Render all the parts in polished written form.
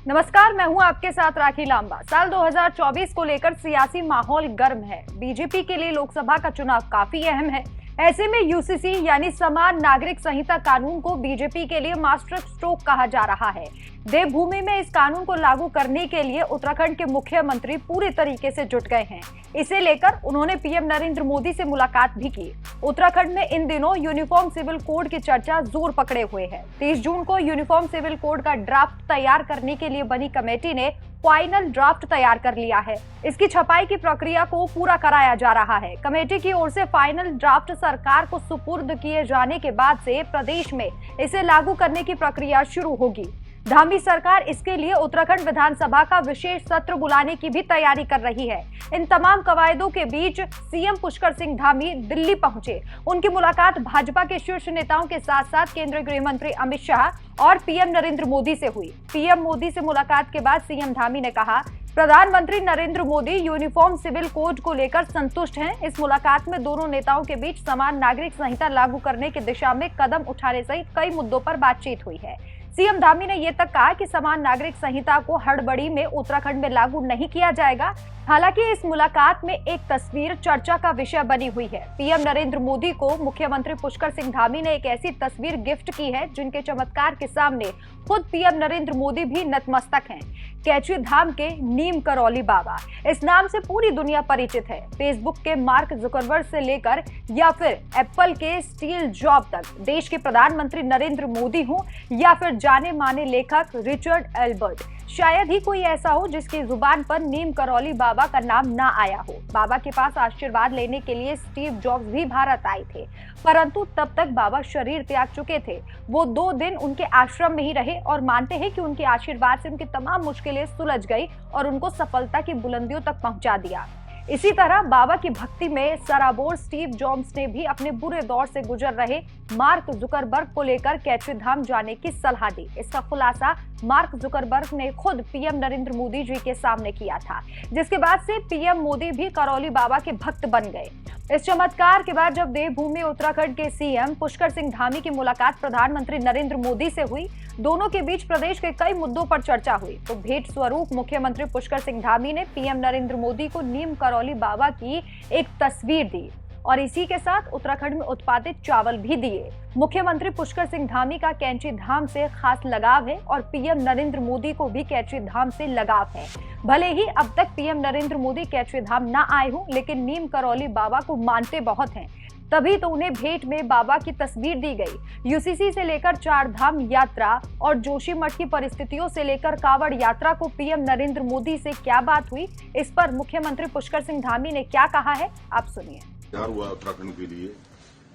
नमस्कार, मैं हूं आपके साथ राखी लांबा। साल 2024 को लेकर सियासी माहौल गर्म है। बीजेपी के लिए लोकसभा का चुनाव काफी अहम है। ऐसे में यूसीसी यानी समान नागरिक संहिता कानून को बीजेपी के लिए मास्टर स्ट्रोक कहा जा रहा है। देवभूमि में इस कानून को लागू करने के लिए उत्तराखंड के मुख्यमंत्री पूरी तरीके से जुट गए हैं। इसे लेकर उन्होंने पीएम नरेंद्र मोदी से मुलाकात भी की। उत्तराखंड में इन दिनों यूनिफॉर्म सिविल कोड की चर्चा जोर पकड़े हुए है। 30 जून को यूनिफॉर्म सिविल कोड का ड्राफ्ट तैयार करने के लिए बनी कमेटी ने फाइनल ड्राफ्ट तैयार कर लिया है। इसकी छपाई की प्रक्रिया को पूरा कराया जा रहा है। कमेटी की ओर से फाइनल ड्राफ्ट सरकार को सुपुर्द किए जाने के बाद से प्रदेश में इसे लागू करने की प्रक्रिया शुरू होगी। धामी सरकार इसके लिए उत्तराखंड विधानसभा का विशेष सत्र बुलाने की भी तैयारी कर रही है। इन तमाम कवायदों के बीच सीएम पुष्कर सिंह धामी दिल्ली पहुंचे। उनकी मुलाकात भाजपा के शीर्ष नेताओं के साथ साथ केंद्रीय गृह मंत्री अमित शाह और पीएम नरेंद्र मोदी से हुई। पीएम मोदी से मुलाकात के बाद सीएम धामी ने कहा, प्रधानमंत्री Narendra Modi uniform civil code को लेकर संतुष्ट हैं। इस मुलाकात में दोनों नेताओं के बीच समान नागरिक संहिता लागू करने की दिशा में कदम उठाने सहित कई मुद्दों पर बातचीत हुई है। सीएम धामी ने ये तक कहा कि समान नागरिक संहिता को हड़बड़ी में उत्तराखंड में लागू नहीं किया जाएगा। हालांकि इस मुलाकात में एक तस्वीर चर्चा का विषय बनी हुई है। पीएम नरेंद्र मोदी को मुख्यमंत्री पुष्कर सिंह धामी ने एक ऐसी तस्वीर गिफ्ट की है जिनके चमत्कार के सामने खुद पीएम नरेंद्र मोदी भी नतमस्तक हैं। कैची धाम के नीम करौली बाबा, इस नाम से पूरी दुनिया परिचित है। फेसबुक के मार्क जुकरबर्ग से लेकर या फिर एप्पल के स्टीव जॉब तक, देश के प्रधानमंत्री नरेंद्र मोदी हो या फिर जाने माने लेखक रिचर्ड एल्बर्ट, शायद ही कोई ऐसा हो जिसकी जुबान पर नीम करौली बाबा का नाम ना आया हो। बाबा के पास आशीर्वाद लेने के लिए स्टीव जॉब्स भी भारत आए थे, परंतु तब तक बाबा शरीर त्याग चुके थे। वो 2 दिन उनके आश्रम में ही रहे और मानते हैं कि उनके आशीर्वाद से उनकी तमाम मुश्किलें सुलझ गई और उनको सफलता की बुलंदियों तक पहुंचा दिया। इसी तरह बाबा की भक्ति में सराबोर स्टीव जॉब्स ने भी अपने बुरे दौर से गुजर रहे मार्क जुकरबर्ग को लेकर कैची धाम जाने की सलाह दी। इसका खुलासा मार्क जुकरबर्ग ने खुद पीएम नरेंद्र मोदी जी के सामने किया था, जिसके बाद से पीएम मोदी भी करौली बाबा के भक्त बन गए। इस चमत्कार के बाद जब देवभूमि उत्तराखंड के सीएम पुष्कर सिंह धामी की मुलाकात प्रधानमंत्री नरेंद्र मोदी से हुई, दोनों के बीच प्रदेश के कई मुद्दों पर चर्चा हुई। तो भेंट स्वरूप मुख्यमंत्री पुष्कर सिंह धामी ने पीएम नरेंद्र मोदी को नीम करौली बाबा की एक तस्वीर दी और इसी के साथ उत्तराखंड में उत्पादित चावल भी दिए। मुख्यमंत्री पुष्कर सिंह धामी का कैची धाम से खास लगाव है और पीएम नरेंद्र मोदी को भी कैची धाम से लगाव है। भले ही अब तक पीएम नरेंद्र मोदी कैची धाम ना आए हों, लेकिन नीम करौली बाबा को मानते बहुत हैं। तभी तो उन्हें भेंट में बाबा की तस्वीर दी गई। यूसीसी से लेकर 4 धाम यात्रा और जोशीमठ की परिस्थितियों से लेकर कांवड़ यात्रा को पीएम नरेंद्र मोदी से क्या बात हुई, इस पर मुख्यमंत्री पुष्कर सिंह धामी ने क्या कहा है, आप सुनिए। तैयार हुआ उत्तराखंड के लिए,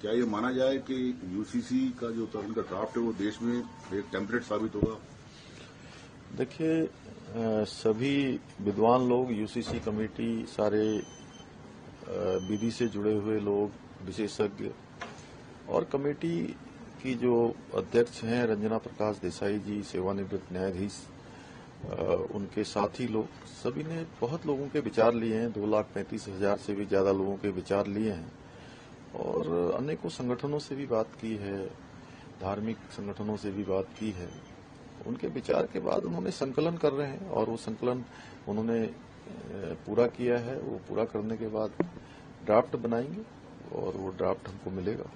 क्या ये माना जाए कि यूसीसी का जो उत्तराखंड का ड्राफ्ट है वो देश में एक टेम्पलेट साबित होगा? देखिए, सभी विद्वान लोग, यूसीसी कमेटी, सारे विधि से जुड़े हुए लोग, विशेषज्ञ और कमेटी की जो अध्यक्ष हैं रंजना प्रकाश देसाई जी, सेवानिवृत्त न्यायाधीश, उनके साथी लोग, सभी ने बहुत लोगों के विचार लिए हैं। 2,35,000 से भी ज्यादा लोगों के विचार लिए हैं और अनेकों संगठनों से भी बात की है, धार्मिक संगठनों से भी बात की है। उनके विचार के बाद उन्होंने संकलन कर रहे हैं और वो संकलन उन्होंने पूरा किया है। वो पूरा करने के बाद ड्राफ्ट बनाएंगे और वो ड्राफ्ट हमको मिलेगा।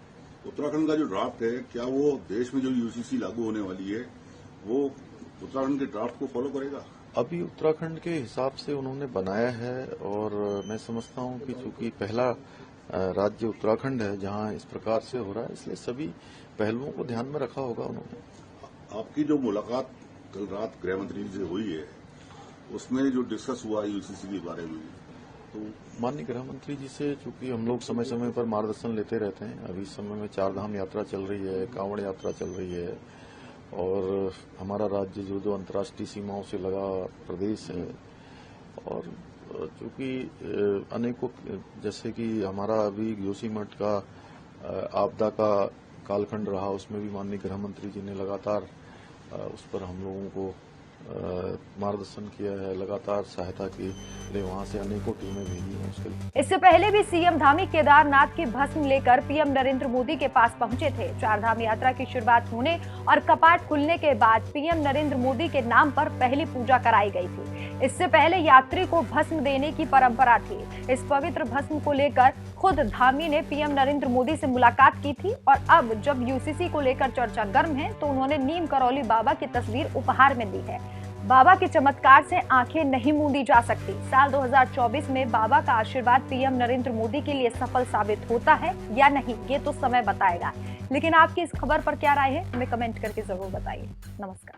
उत्तराखंड का जो ड्राफ्ट है, क्या वो देश में जो यूसीसी लागू होने वाली है वो उत्तराखंड के ड्राफ्ट को फॉलो करेगा? अभी उत्तराखंड के हिसाब से उन्होंने बनाया है और मैं समझता हूं कि चूंकि पहला राज्य उत्तराखंड है जहां इस प्रकार से हो रहा है, इसलिए सभी पहलुओं को ध्यान में रखा होगा उन्होंने। आपकी जो मुलाकात कल रात गृह मंत्री जी से हुई है, उसमें जो डिस्कस हुआ यूसीसी के बारे में, तो माननीय गृह मंत्री जी से चूंकि हम लोग समय समय पर मार्गदर्शन लेते रहते हैं। अभी इस समय में 4 धाम यात्रा चल रही है, कांवड़ यात्रा चल रही है और हमारा राज्य जो अंतर्राष्ट्रीय सीमाओं से लगा प्रदेश है और चूंकि अनेकों, जैसे कि हमारा अभी जोशीमठ का आपदा का कालखंड रहा, उसमें भी माननीय गृह मंत्री जी ने लगातार उस पर हम लोगों को मार्गदर्शन किया है, लगातार सहायता के लिए वहां से अनेकों टीमें भेजी हैं उसके लिए। इससे पहले भी सीएम धामी केदारनाथ की भस्म लेकर पीएम नरेंद्र मोदी के पास पहुंचे थे। चारधाम यात्रा की शुरुआत होने और कपाट खुलने के बाद पीएम नरेंद्र मोदी के नाम पर पहली पूजा कराई गई थी। इससे पहले यात्री को भस्म देने की परंपरा थी। इस पवित्र भस्म को लेकर खुद धामी ने पीएम नरेंद्र मोदी से मुलाकात की थी और अब जब यूसीसी को लेकर चर्चा गर्म है तो उन्होंने नीम करौली बाबा की तस्वीर उपहार में दी है। बाबा के चमत्कार से आंखें नहीं मूंदी जा सकती। साल 2024 में बाबा का आशीर्वाद पीएम नरेंद्र मोदी के लिए सफल साबित होता है या नहीं, ये तो समय बताएगा। लेकिन आपकी इस खबर पर क्या राय है, हमें कमेंट करके जरूर बताइए। नमस्कार।